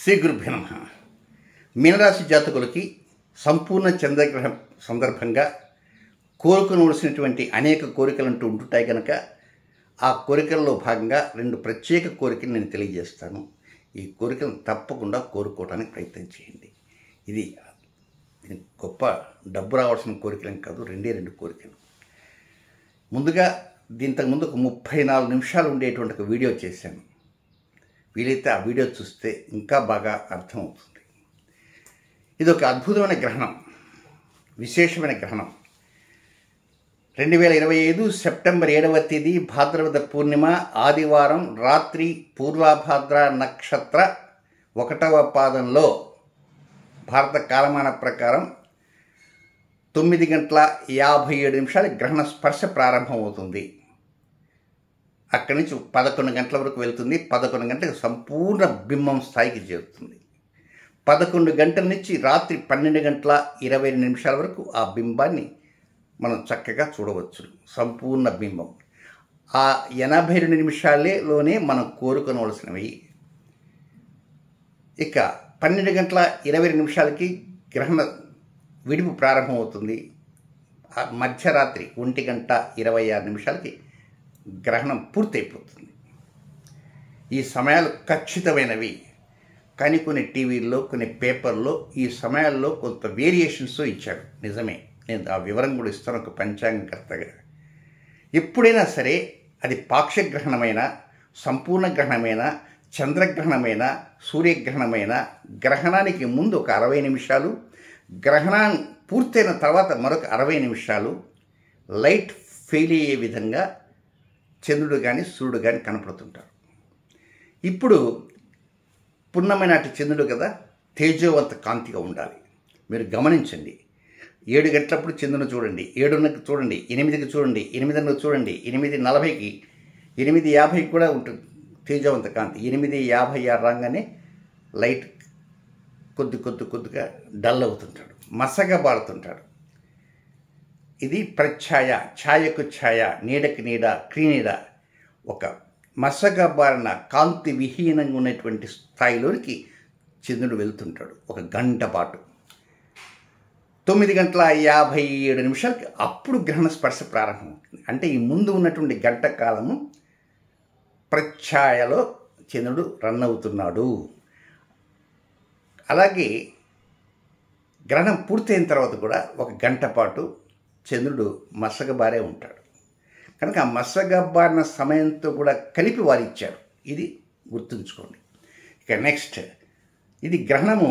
శ్రీ గురుభ్యో నమః. మీనరాశి జాతకులకి సంపూర్ణ చంద్రగ్రహం సందర్భంగా కోరుకోవలసినటువంటి అనేక కోరికలు అంటూ ఉంటుంటాయి కనుక ఆ కోరికల్లో భాగంగా రెండు ప్రత్యేక కోరికలు నేను తెలియజేస్తాను. ఈ కోరికలను తప్పకుండా కోరుకోవడానికి ప్రయత్నం చేయండి. ఇది గొప్ప డబ్బు రావాల్సిన కోరికలేం కాదు, రెండు కోరికలు. ముందుగా దీంతకుముందు ఒక 34 నిమిషాలు ఉండేటువంటి ఒక వీడియో చేశాను. వీలైతే ఆ వీడియో చూస్తే ఇంకా బాగా అర్థమవుతుంది. ఇది ఒక అద్భుతమైన గ్రహణం, విశేషమైన గ్రహణం. 2025 సెప్టెంబర్ 7వ తేదీ భాద్రపద పూర్ణిమ ఆదివారం రాత్రి పూర్వభాద్ర నక్షత్ర 1వ పాదంలో భారత కాలమాన ప్రకారం 9:57 గ్రహణ స్పర్శ ప్రారంభమవుతుంది. అక్కడి నుంచి 11 గంటల వరకు వెళ్తుంది. 11 గంటలకు సంపూర్ణ బింబం స్థాయికి చేరుతుంది. 11 గంటల నుంచి రాత్రి 12:22 వరకు ఆ బింబాన్ని మనం చక్కగా చూడవచ్చు. సంపూర్ణ బింబం ఆ 82 నిమిషాలలోనే మనం కోరుకోవలసినవి. ఇక 12:22 గ్రహణ విడుపు ప్రారంభమవుతుంది. మధ్యరాత్రి 1:26 గ్రహణం పూర్తయిపోతుంది. ఈ సమయాలు ఖచ్చితమైనవి, కానీ కొన్ని టీవీల్లో కొన్ని పేపర్లో ఈ సమయాల్లో కొంత వేరియేషన్స్ ఇచ్చాడు. నిజమే, నేను ఆ వివరం కూడా ఇస్తాను ఒక పంచాంగకర్తగా. ఎప్పుడైనా సరే అది పాక్షగ్రహణమైన, సంపూర్ణ గ్రహణమైన, చంద్రగ్రహణమైన, సూర్యగ్రహణమైన గ్రహణానికి ముందు ఒక 60 నిమిషాలు, గ్రహణం పూర్తయిన తర్వాత మరొక 60 నిమిషాలు లైట్ ఫెయిల్ అయ్యే విధంగా చంద్రుడు కానీ సూర్యుడు కానీ కనపడుతుంటారు. ఇప్పుడు పున్నమి నాటి చంద్రుడు కదా, తేజోవంత కాంతిగా ఉండాలి. మీరు గమనించండి, 7 గంటలప్పుడు చంద్రుని చూడండి, 7:30కి చూడండి, 8కి చూడండి, 8:30 చూడండి, 8:40కి, 8:50కి కూడా ఉంటుంది తేజవంత కాంతి. 8:56 రాగానే లైట్ కొద్దిగా డల్ అవుతుంటాడు, మసగబారుతుంటాడు. ఇది ప్రఛాయ, ఛాయకు ఛాయ, నీడకి నీడ, క్రీనీడ, ఒక మసగబారిన కాంతి విహీనంగా ఉన్నటువంటి స్థాయిలోనికి చంద్రుడు వెళ్తుంటాడు ఒక గంట పాటు. 9:57 అప్పుడు గ్రహణ స్పర్శ ప్రారంభమవుతుంది. అంటే ఈ ముందు ఉన్నటువంటి గంట కాలము ప్రఛాయలో చంద్రుడు రన్ అవుతున్నాడు. అలాగే గ్రహణం పూర్తయిన తర్వాత కూడా ఒక గంట పాటు చంద్రుడు మసగబారే ఉంటాడు. కనుక ఆ మసగబారిన సమయంతో కూడా కలిపి వారు ఇచ్చారు. ఇది గుర్తుంచుకోండి. ఇక నెక్స్ట్, ఇది గ్రహణము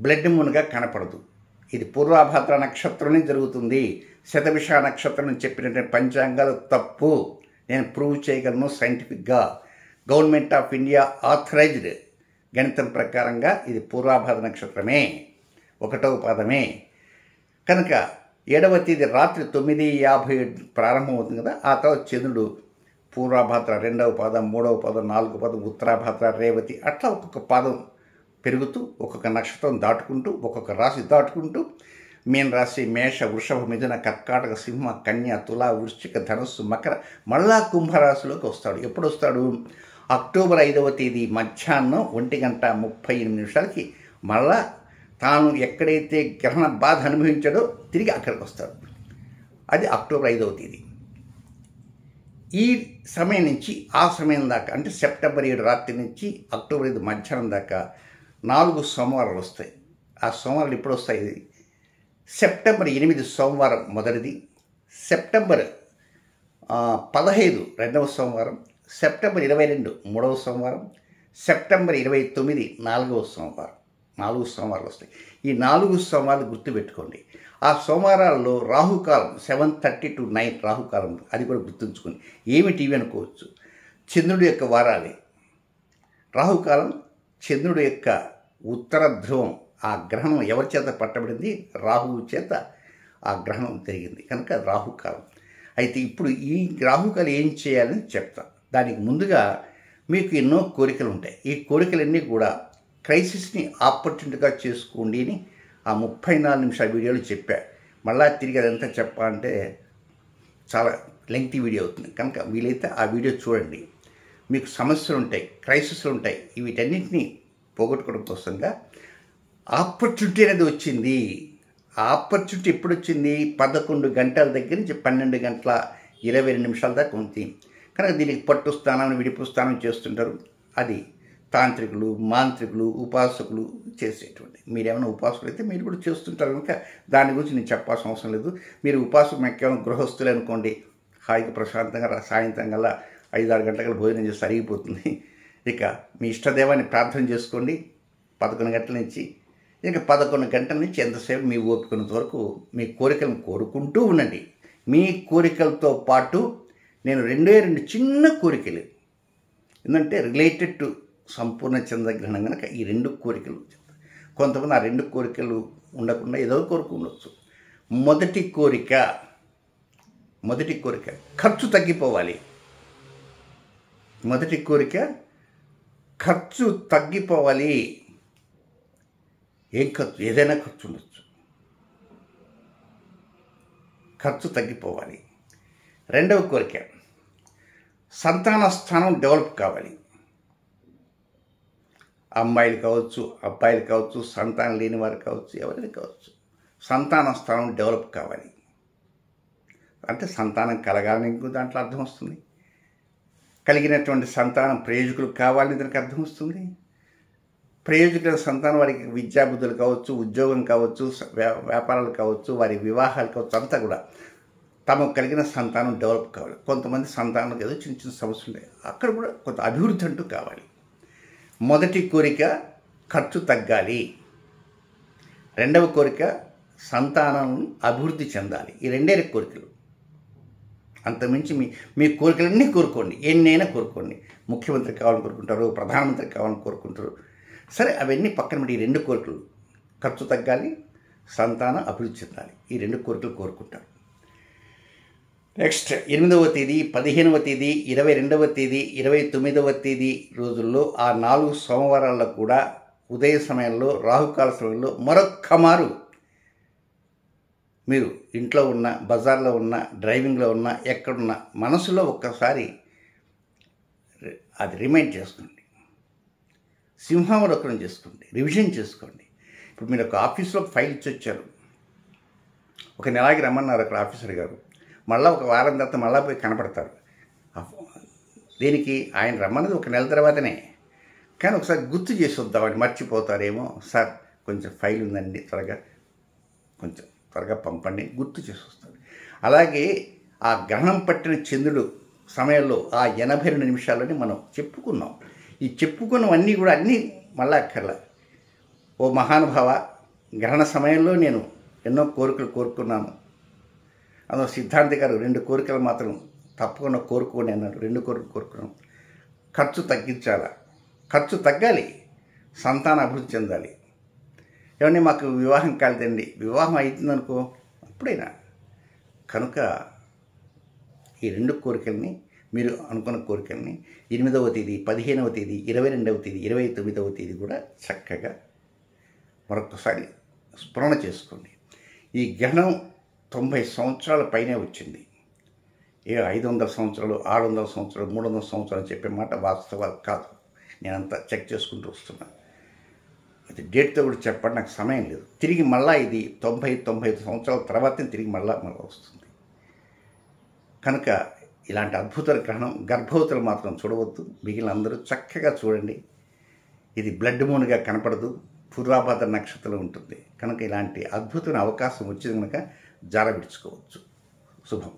బ్లడ్ మూన్గా కనపడదు. ఇది పూర్వభాద్ర నక్షత్రంలో జరుగుతుంది. శతభిష నక్షత్రం అని చెప్పినటువంటి పంచాంగాలు తప్పు. నేను ప్రూవ్ చేయగలను సైంటిఫిక్గా. గవర్నమెంట్ ఆఫ్ ఇండియా ఆథరైజ్డ్ గణితం ప్రకారంగా ఇది పూర్వభాద్ర నక్షత్రమే, 1వ పాదమే. కనుక 7వ తేదీ రాత్రి 9:57 ప్రారంభమవుతుంది కదా. ఆ తర్వాత చంద్రుడు పూర్వభాద్ర 2వ పాదం, 3వ పాదం, 4వ పాదం, ఉత్తరాభాద్ర, రేవతి, అట్లా ఒక్కొక్క పాదం పెరుగుతూ ఒక్కొక్క నక్షత్రం దాటుకుంటూ ఒక్కొక్క రాశి దాటుకుంటూ మీన రాశి, మేష, వృషభ, మిథున, కర్కాటక, సింహ, కన్య, తుల, వృశ్చిక, ధనుస్సు, మకర, మళ్ళా కుంభరాశిలోకి వస్తాడు. ఎప్పుడు వస్తాడు? అక్టోబర్ 5వ తేదీ మధ్యాహ్నం 1:38 మళ్ళా తాను ఎక్కడైతే గ్రహణ బాధ అనుభవించాడో తిరిగి అక్కడికి వస్తాడు. అది అక్టోబర్ 5వ తేదీ. ఈ సమయం నుంచి ఆ సమయం దాకా, అంటే సెప్టెంబర్ 7 రాత్రి నుంచి అక్టోబర్ 5 మధ్యాహ్నం దాకా 4 సోమవారాలు వస్తాయి. ఆ సోమవారాలు ఎప్పుడు వస్తాయి? సెప్టెంబర్ 8 సోమవారం మొదటిది, సెప్టెంబర్ 15 2వ సోమవారం, సెప్టెంబర్ 22 3వ సోమవారం, సెప్టెంబర్ 29 4వ సోమవారం. 4 సోమవారాలు వస్తాయి. ఈ 4 సోమవారాలు గుర్తుపెట్టుకోండి. ఆ సోమవారాల్లో రాహుకాలం 7:30 to 9 రాహుకాలం, అది కూడా గుర్తుంచుకోండి. ఏమిటి ఇవి అనుకోవచ్చు, చంద్రుడి యొక్క వారాలే. రాహుకాలం చంద్రుడి యొక్క ఉత్తర ధ్రువం. ఆ గ్రహణం ఎవరి చేత పట్టబడింది? రాహువు చేత ఆ గ్రహణం జరిగింది కనుక రాహుకాలం. అయితే ఇప్పుడు ఈ రాహుకాలం ఏం చేయాలని చెప్తా. దానికి ముందుగా మీకు ఎన్నో కోరికలు ఉంటాయి. ఈ కోరికలన్నీ కూడా క్రైసిస్ని ఆపర్చునిటీగా చేసుకోండి అని ఆ 34 నిమిషాల వీడియోలు చెప్పా. మళ్ళా తిరిగి అదంతా చెప్పాలంటే చాలా లెంగ్తీ వీడియో అవుతుంది. కనుక వీలైతే ఆ వీడియో చూడండి. మీకు సమస్యలు ఉంటాయి, క్రైసిస్లు ఉంటాయి. వీటన్నింటినీ పోగొట్టుకోవడం కోసంగా ఆపర్చునిటీ అనేది వచ్చింది. ఆ ఆపర్చునిటీ ఎప్పుడు వచ్చింది? 11 గంటల దగ్గర నుంచి 12 గంటల 22 నిమిషాల దాకా ఉంది. కనుక దీనికి పట్టు స్నానం, విడిపు స్నానం చేస్తుంటారు. అది తాంత్రికులు, మాంత్రికులు, ఉపాసకులు చేసేటువంటి. మీరేమైనా ఉపాసకులు అయితే మీరు కూడా చేస్తుంటారు కనుక దాని గురించి నేను చెప్పాల్సిన అవసరం లేదు. మీరు ఉపాసకులు కేవలం గృహస్థులే అనుకోండి, హాయిగా ప్రశాంతంగా సాయంత్రం కల్లా 5-6 గంటల భోజనం చేసి సరిగిపోతుంది. ఇక మీ ఇష్టదేవాన్ని ప్రార్థన చేసుకోండి 11 గంటల నుంచి. ఇక 11 గంటల నుంచి ఎంతసేపు మీ ఓపికనంత వరకు మీ కోరికలను కోరుకుంటూ ఉండండి. మీ కోరికలతో పాటు నేను 2 చిన్న కోరికలు, ఎందుకంటే రిలేటెడ్ టు సంపూర్ణ చంద్రగ్రహణం కనుక ఈ 2 కోరికలు. కొంతమంది ఆ 2 కోరికలు ఉండకుండా ఏదో కోరుకుండొచ్చు. మొదటి కోరిక ఖర్చు తగ్గిపోవాలి. మొదటి కోరిక ఖర్చు తగ్గిపోవాలి. ఏం ఖర్చు? ఏదైనా ఖర్చు ఉండొచ్చు. ఖర్చు తగ్గిపోవాలి. రెండవ కోరిక సంతాన స్థానం డెవలప్ కావాలి. అమ్మాయిలు కావచ్చు, అబ్బాయిలు కావచ్చు, సంతానం లేని వారు కావచ్చు, ఎవరైనా కావచ్చు, సంతాన స్థానం డెవలప్ కావాలి. అంటే సంతానం కలగాలని ఇంకో దాంట్లో అర్థం వస్తుంది. కలిగినటువంటి సంతానం ప్రయోజకులు కావాలని దానికి అర్థం వస్తుంది. ప్రయోజకుల సంతానం వారికి విద్యాబుద్ధులు కావచ్చు, ఉద్యోగం కావచ్చు, వ్యాపారాలు కావచ్చు, వారి వివాహాలు కావచ్చు, అంతా కూడా తమకు కలిగిన సంతానం డెవలప్ కావాలి. కొంతమంది సంతానాలకు ఏదో చిన్న చిన్న సమస్యలు ఉంటాయి, అక్కడ కూడా కొంత అభివృద్ధి అంటూ కావాలి. మొదటి కోరిక ఖర్చు తగ్గాలి. రెండవ కోరిక సంతానం అభివృద్ధి చెందాలి. ఈ 2 కోరికలు. అంతమించి మీ కోరికలన్నీ కోరుకోండి, ఎన్నైనా కోరుకోండి. ముఖ్యమంత్రి కావాలని కోరుకుంటారు, ప్రధానమంత్రి కావాలని కోరుకుంటారు. సరే, అవన్నీ పక్కన పెట్టి ఈ 2 కోరికలు ఖర్చు తగ్గాలి, సంతానం అభివృద్ధి చెందాలి. ఈ 2 కోరికలు కోరుకుంటారు. నెక్స్ట్ 8వ తేదీ, 15వ తేదీ, 22వ తేదీ, 29వ తేదీ రోజుల్లో ఆ 4 సోమవారాల్లో కూడా ఉదయ సమయంలో, రాహుకాల సమయంలో మరొక్క మారు మీరు ఇంట్లో ఉన్న, బజార్లో ఉన్న, డ్రైవింగ్లో ఉన్న, ఎక్కడున్నా మనసులో ఒక్కసారి అది రిమైండ్ చేసుకోండి. సింహావలోకనం చేసుకోండి, రివిజన్ చేసుకోండి. ఇప్పుడు మీరు ఒక ఆఫీస్లో ఫైల్ ఇచ్చి వచ్చారు, ఒక నెలకి రమ్మన్నారు అక్కడ ఆఫీసర్ గారు, మళ్ళీ ఒక వారం తర్వాత మళ్ళీ పోయి కనపడతారు. దీనికి ఆయన రమ్మన్నది ఒక నెల తర్వాతనే, కానీ ఒకసారి గుర్తు చేసి వద్దామని మర్చిపోతారేమో. సార్ కొంచెం ఫైల్ ఉందండి, కొంచెం త్వరగా పంపండి, గుర్తు చేసి వస్తారు. అలాగే ఆ గ్రహణం పట్టిన చంద్రుడు సమయంలో ఆ 82 నిమిషాలని మనం చెప్పుకున్నాం. ఈ చెప్పుకున్నవన్నీ కూడా అన్నీ మళ్ళా అక్కర్లా. ఓ మహానుభావ, గ్రహణ సమయంలో నేను ఎన్నో కోరికలు కోరుకున్నాను. అందులో సిద్ధాంతి గారు 2 కోరికలు మాత్రం తప్పకుండా కోరుకోండి అన్నాడు. 2 కోరికలు కోరుకున్నాను. ఖర్చు తగ్గించాలా, ఖర్చు తగ్గాలి, సంతాన అభివృద్ధి చెందాలి. ఏమన్నా మాకు వివాహం కాలేదండి, వివాహం అవుతుందనుకో అప్పుడైనా. కనుక ఈ 2 కోరికల్ని, మీరు అనుకున్న కోరికల్ని 8వ తేదీ, 15వ తేదీ, 22వ తేదీ, 29వ తేదీ కూడా చక్కగా మరొకసారి స్మరణ చేసుకోండి. ఈ గ్రహణం 90 సంవత్సరాల పైనే వచ్చింది. 500 సంవత్సరాలు, 600 సంవత్సరాలు, 300 సంవత్సరాలు చెప్పే మాట వాస్తవాలు కాదు. నేనంతా చెక్ చేసుకుంటూ వస్తున్నాను. అది డేట్తో కూడా చెప్పండి, నాకు సమయం లేదు. తిరిగి మళ్ళీ ఇది 90-95 సంవత్సరాల తర్వాతే తిరిగి మళ్ళీ వస్తుంది. కనుక ఇలాంటి అద్భుత గ్రహణం, గర్భవతులు మాత్రం చూడవద్దు, మిగిలిన అందరూ చక్కగా చూడండి. ఇది బ్లడ్ మూన్గా కనపడదు, పూర్వాభాద్ర నక్షత్రం ఉంటుంది. కనుక ఇలాంటి అద్భుతమైన అవకాశం వచ్చింది కనుక జార విడుచుకోవచ్చు. శుభం.